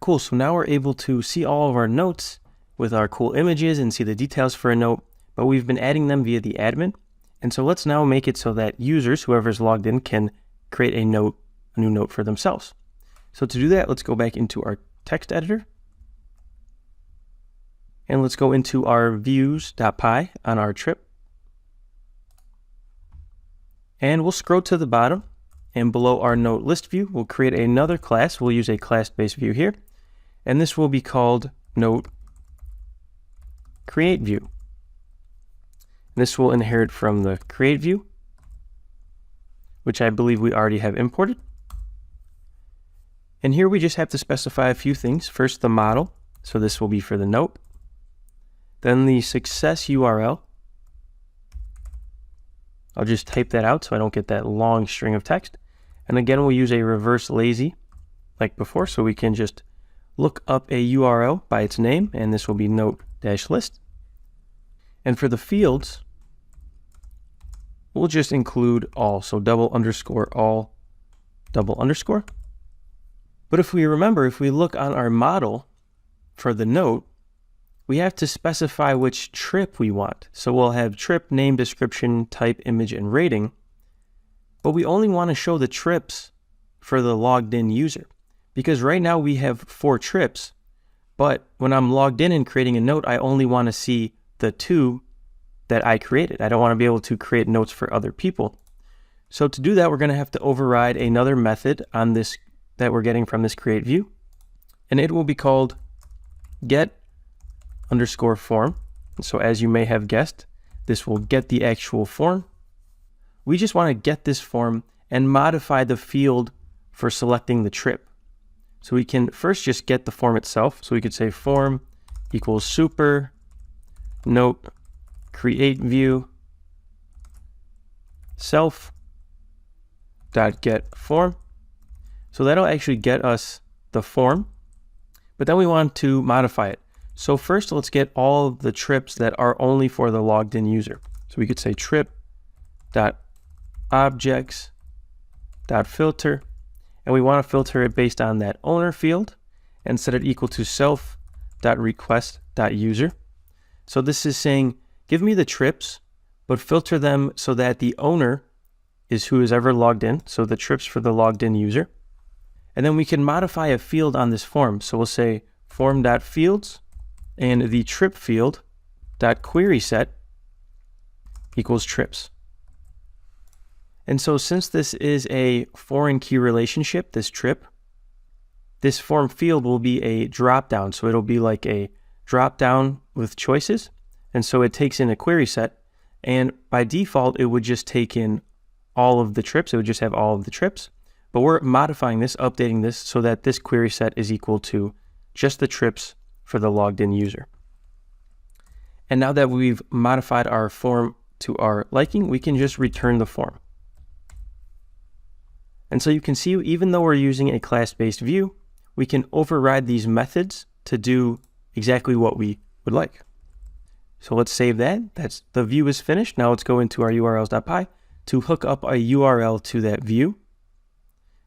Cool, so now we're able to see all of our notes with our cool images and see the details for a note, but we've been adding them via the admin. And so let's now make it so that users, whoever's logged in, can create a new note for themselves. So to do that, let's go back into our text editor. And let's go into our views.py on our trip. And we'll scroll to the bottom, and below our note list view, we'll create another class. We'll use a class-based view here, and this will be called note create view. This will inherit from the create view, which I believe we already have imported. And here we just have to specify a few things. First, the model. So this will be for the note. Then the success URL. I'll just type that out so I don't get that long string of text. And again, we'll use a reverse lazy like before, so we can just look up a URL by its name, and this will be note-list. And for the fields, we'll just include all, so _all, _. But if we remember, if we look on our model for the note, we have to specify which trip we want. So we'll have trip, name, description, type, image, and rating. But we only want to show the trips for the logged in user. Because right now we have 4 trips, but when I'm logged in and creating a note, I only want to see the 2 that I created. I don't want to be able to create notes for other people. So to do that, we're going to have to override another method on this that we're getting from this create view. And it will be called get_form. So as you may have guessed, this will get the actual form. We just want to get this form and modify the field for selecting the trip. So we can first just get the form itself. So we could say form equals super note create view self dot get form. So that'll actually get us the form, but then we want to modify it. So first, let's get all of the trips that are only for the logged in user. So we could say trip.objects.filter, and we want to filter it based on that owner field and set it equal to self.request.user. So this is saying, give me the trips, but filter them so that the owner is who is ever logged in. So the trips for the logged in user. And then we can modify a field on this form. So we'll say form.fields and the trip field dot query set equals trips. And so since this is a foreign key relationship, this trip, this form field will be a drop down. So it'll be like a drop down with choices. And so it takes in a query set, and by default, it would just take in all of the trips. It would just have all of the trips. But we're modifying this, updating this so that this query set is equal to just the trips for the logged in user. And now that we've modified our form to our liking, we can just return the form. And so you can see, even though we're using a class-based view, we can override these methods to do exactly what we would like. So let's save that. That's the view is finished. Now let's go into our urls.py to hook up a URL to that view.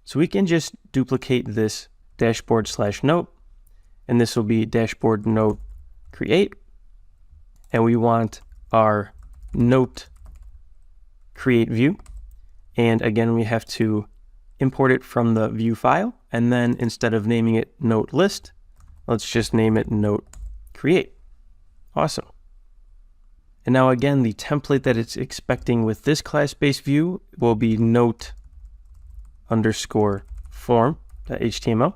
So we can just duplicate this dashboard/note, and this will be dashboard note create. And we want our note create view. And again, we have to import it from the view file. And then instead of naming it note list, let's just name it note create. Awesome. And now again, the template that it's expecting with this class-based view will be note_form.html.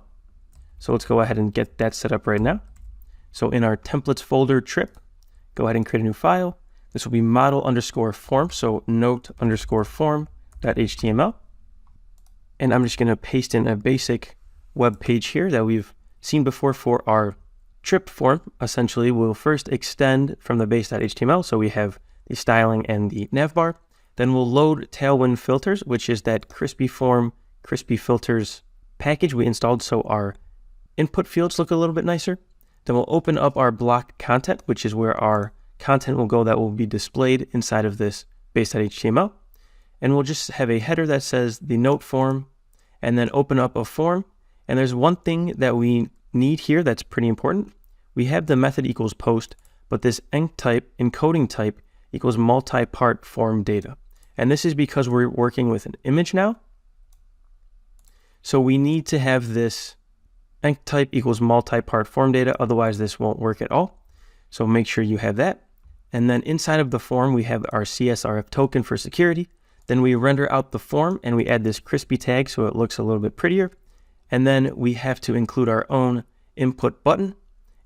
So let's go ahead and get that set up right now. So in our templates folder trip, go ahead and create a new file. This will be model_form, so note_form.html. And I'm just going to paste in a basic web page here that we've seen before for our trip form. Essentially, we'll first extend from the base.html, so we have the styling and the navbar. Then we'll load Tailwind filters, which is that crispy form, crispy filters package we installed so our input fields look a little bit nicer. Then we'll open up our block content, which is where our content will go that will be displayed inside of this base.html. And we'll just have a header that says the note form, and then open up a form. And there's one thing that we need here that's pretty important. We have the method equals post, but this enc type, encoding type, equals multi-part form data. And this is because we're working with an image now. So we need to have this enc type equals multi-part form data, otherwise this won't work at all. So make sure you have that. And then inside of the form, we have our CSRF token for security. Then we render out the form and we add this crispy tag so it looks a little bit prettier. And then we have to include our own input button.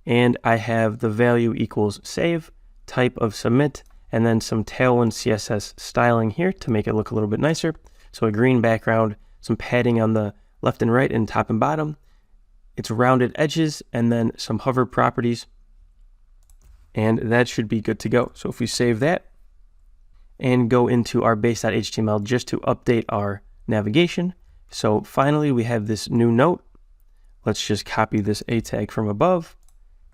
And I have the value equals save, type of submit, and then some Tailwind CSS styling here to make it look a little bit nicer. So a green background, some padding on the left and right and top and bottom. It's rounded edges and then some hover properties. And that should be good to go. So if we save that and go into our base.html just to update our navigation. So finally we have this new note. Let's just copy this A tag from above,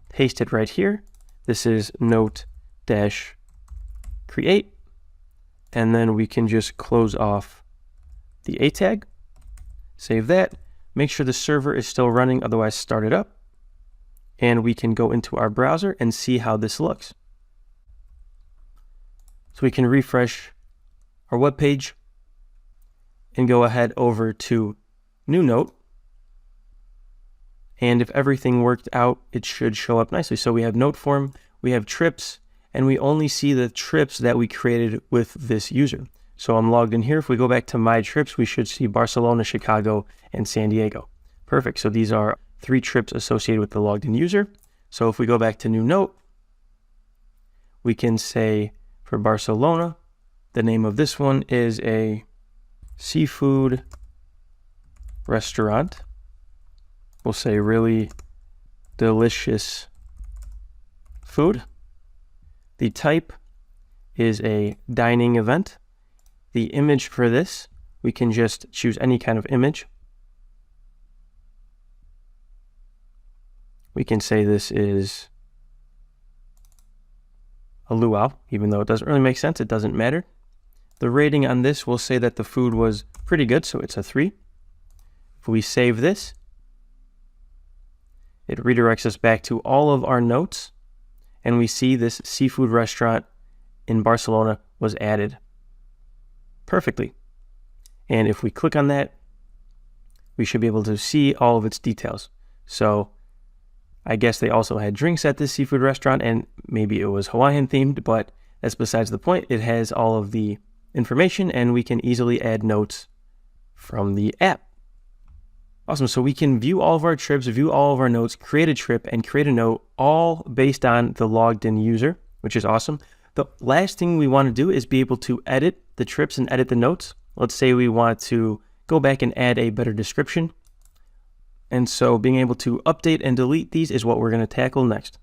paste it right here. This is note-create. And then we can just close off the A tag, save that, make sure the server is still running, otherwise start it up. And we can go into our browser and see how this looks. So we can refresh our web page and go ahead over to new note. And if everything worked out, it should show up nicely. So we have note form, we have trips, and we only see the trips that we created with this user. So I'm logged in here. If we go back to my trips, we should see Barcelona, Chicago, and San Diego. Perfect. So these are 3 trips associated with the logged in user. So if we go back to new note, we can say for Barcelona, the name of this one is a seafood restaurant. We'll say really delicious food. The type is a dining event. The image for this, we can just choose any kind of image. We can say this is a luau, even though it doesn't really make sense, it doesn't matter. The rating on this will say that the food was pretty good, so it's a 3. If we save this, it redirects us back to all of our notes, and we see this seafood restaurant in Barcelona was added perfectly. And if we click on that, we should be able to see all of its details. So I guess they also had drinks at this seafood restaurant, and maybe it was Hawaiian themed, but that's besides the point. It has all of the information, and we can easily add notes from the app. Awesome. So we can view all of our trips, view all of our notes, create a trip, and create a note, all based on the logged in user, which is awesome. The last thing we want to do is be able to edit the trips and edit the notes. Let's say we want to go back and add a better description. And so being able to update and delete these is what we're going to tackle next.